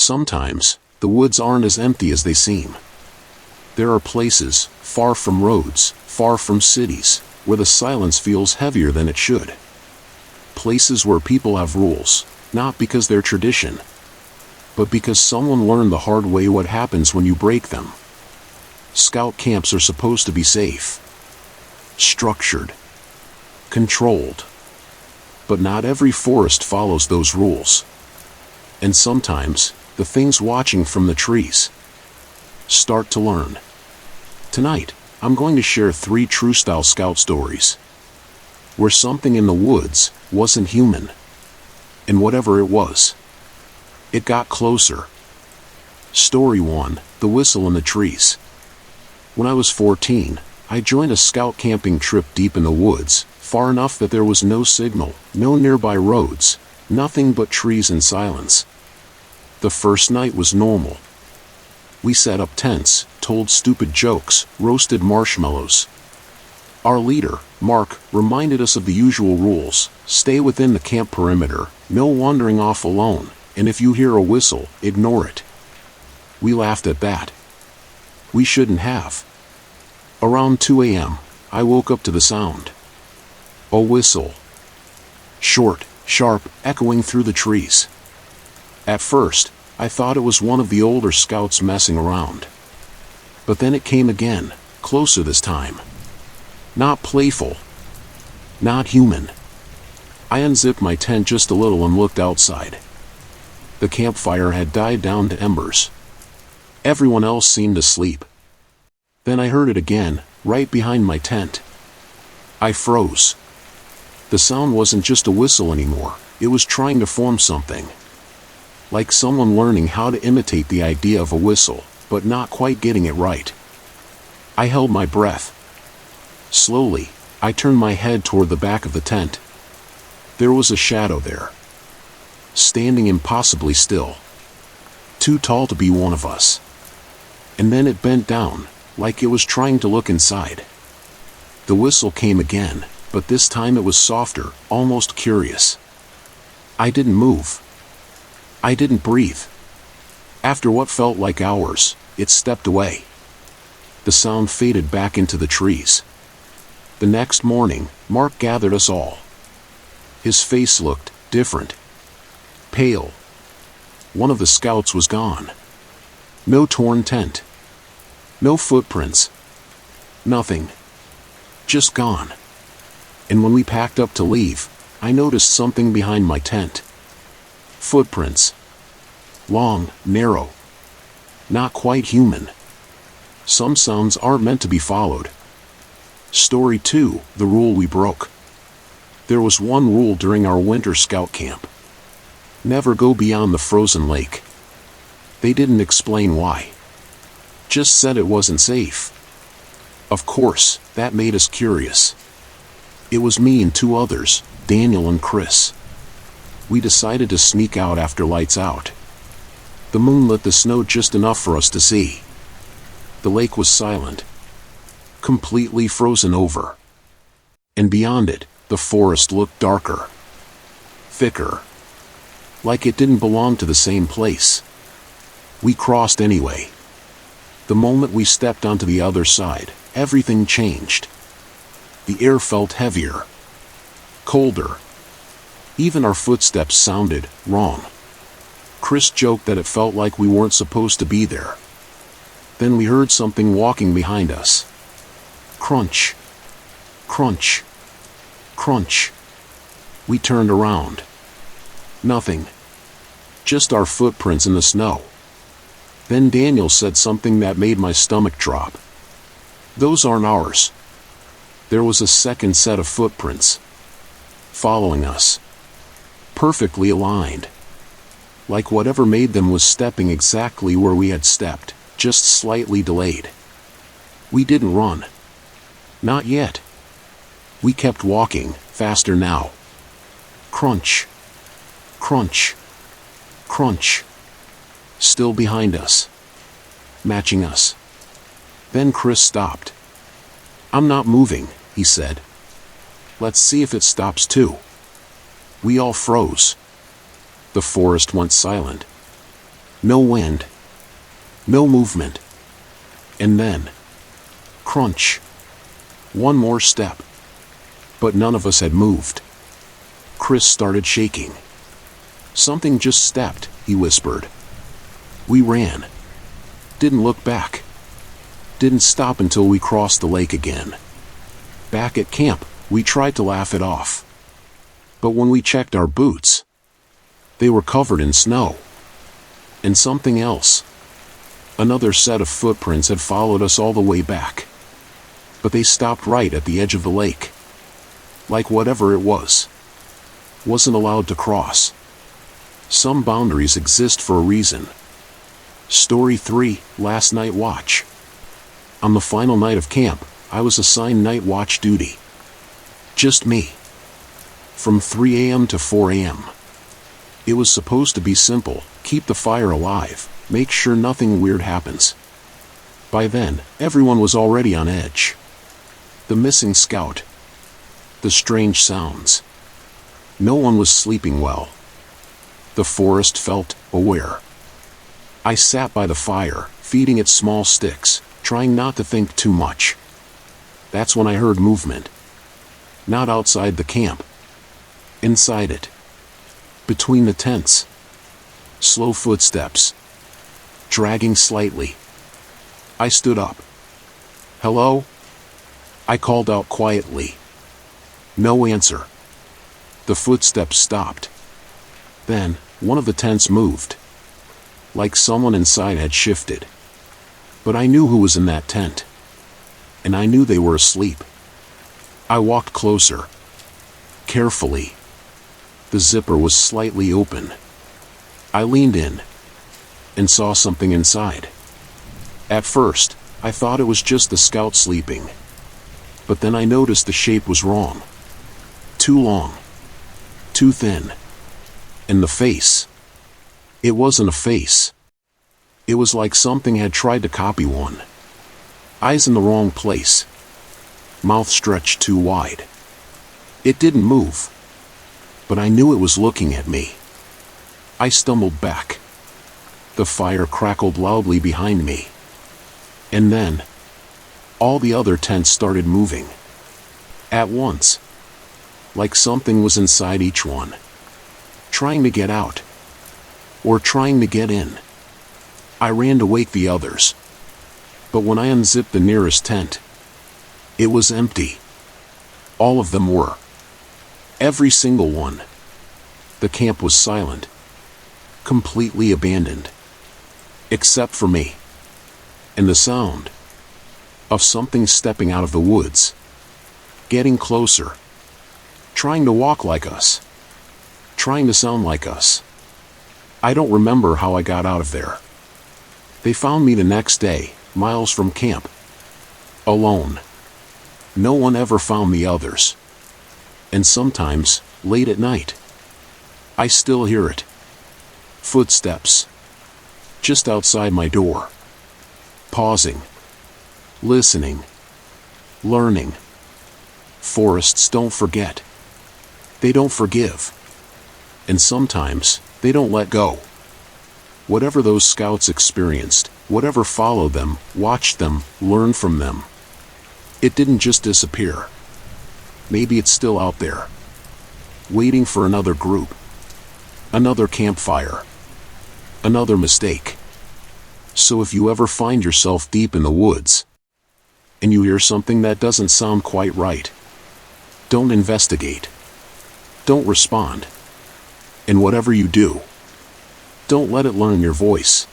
Sometimes, the woods aren't as empty as they seem. There are places, far from roads, far from cities, where the silence feels heavier than it should. Places where people have rules, not because they're tradition, but because someone learned the hard way what happens when you break them. Scout camps are supposed to be safe, structured, controlled. But not every forest follows those rules. And sometimes, the things watching from the trees start to learn. Tonight, I'm going to share 3 true-style scout stories, where something in the woods wasn't human. And whatever it was, it got closer. Story 1, The Whistle in the Trees. When I was 14, I joined a scout camping trip deep in the woods, far enough that there was no signal, no nearby roads, nothing but trees and silence. The first night was normal. We set up tents, told stupid jokes, roasted marshmallows. Our leader, Mark, reminded us of the usual rules: stay within the camp perimeter, no wandering off alone, and if you hear a whistle, ignore it. We laughed at that. We shouldn't have. Around 2 a.m., I woke up to the sound. A whistle. Short, sharp, echoing through the trees. At first, I thought it was one of the older scouts messing around. But then it came again, closer this time. Not playful. Not human. I unzipped my tent just a little and looked outside. The campfire had died down to embers. Everyone else seemed asleep. Then I heard it again, right behind my tent. I froze. The sound wasn't just a whistle anymore, it was trying to form something. Like someone learning how to imitate the idea of a whistle, but not quite getting it right. I held my breath. Slowly, I turned my head toward the back of the tent. There was a shadow there, standing impossibly still. Too tall to be one of us. And then it bent down, like it was trying to look inside. The whistle came again, but this time it was softer, almost curious. I didn't move. I didn't breathe. After what felt like hours, it stepped away. The sound faded back into the trees. The next morning, Mark gathered us all. His face looked different. Pale. One of the scouts was gone. No torn tent. No footprints. Nothing. Just gone. And when we packed up to leave, I noticed something behind my tent. Footprints. Long, narrow. Not quite human. Some sounds aren't meant to be followed. Story 2, The Rule We Broke. There was one rule during our winter scout camp. Never go beyond the frozen lake. They didn't explain why. Just said it wasn't safe. Of course, that made us curious. It was me and 2 others, Daniel and Chris. We decided to sneak out after lights out. The moon lit the snow just enough for us to see. The lake was silent. Completely frozen over. And beyond it, the forest looked darker. Thicker. Like it didn't belong to the same place. We crossed anyway. The moment we stepped onto the other side, everything changed. The air felt heavier. Colder. Even our footsteps sounded wrong. Chris joked that it felt like we weren't supposed to be there. Then we heard something walking behind us. Crunch. Crunch. Crunch. We turned around. Nothing. Just our footprints in the snow. Then Daniel said something that made my stomach drop. Those aren't ours. There was a second set of footprints. Following us. Perfectly aligned. Like whatever made them was stepping exactly where we had stepped, just slightly delayed. We didn't run. Not yet. We kept walking, faster now. Crunch. Crunch. Crunch. Still behind us. Matching us. Then Chris stopped. "I'm not moving," he said. "Let's see if it stops too." We all froze. The forest went silent. No wind. No movement. And then, crunch. One more step. But none of us had moved. Chris started shaking. "Something just stepped," he whispered. We ran. Didn't look back. Didn't stop until we crossed the lake again. Back at camp, we tried to laugh it off. But when we checked our boots, they were covered in snow. And something else. Another set of footprints had followed us all the way back. But they stopped right at the edge of the lake. Like whatever it was, wasn't allowed to cross. Some boundaries exist for a reason. Story 3, Last Night Watch. On the final night of camp, I was assigned night watch duty. Just me. From 3 a.m. to 4 a.m. It was supposed to be simple: keep the fire alive, make sure nothing weird happens. By then, everyone was already on edge. The missing scout. The strange sounds. No one was sleeping well. The forest felt aware. I sat by the fire, feeding it small sticks, trying not to think too much. That's when I heard movement. Not outside the camp. Inside it. Between the tents. Slow footsteps. Dragging slightly. I stood up. "Hello?" I called out quietly. No answer. The footsteps stopped. Then, one of the tents moved. Like someone inside had shifted. But I knew who was in that tent. And I knew they were asleep. I walked closer. Carefully. The zipper was slightly open. I leaned in. And saw something inside. At first, I thought it was just the scout sleeping. But then I noticed the shape was wrong. Too long. Too thin. And the face. It wasn't a face. It was like something had tried to copy one. Eyes in the wrong place. Mouth stretched too wide. It didn't move. But I knew it was looking at me. I stumbled back. The fire crackled loudly behind me. And then, all the other tents started moving. At once. Like something was inside each one. Trying to get out. Or trying to get in. I ran to wake the others. But when I unzipped the nearest tent, it was empty. All of them were. Every single one. The camp was silent. Completely abandoned. Except for me. And the sound of something stepping out of the woods. Getting closer. Trying to walk like us. Trying to sound like us. I don't remember how I got out of there. They found me the next day, miles from camp. Alone. No one ever found the others. And sometimes, late at night, I still hear it. Footsteps. Just outside my door. Pausing. Listening. Learning. Forests don't forget. They don't forgive. And sometimes, they don't let go. Whatever those scouts experienced, whatever followed them, watched them, learned from them, it didn't just disappear. Maybe it's still out there. Waiting for another group. Another campfire. Another mistake. So if you ever find yourself deep in the woods, and you hear something that doesn't sound quite right, don't investigate. Don't respond. And whatever you do, don't let it learn your voice.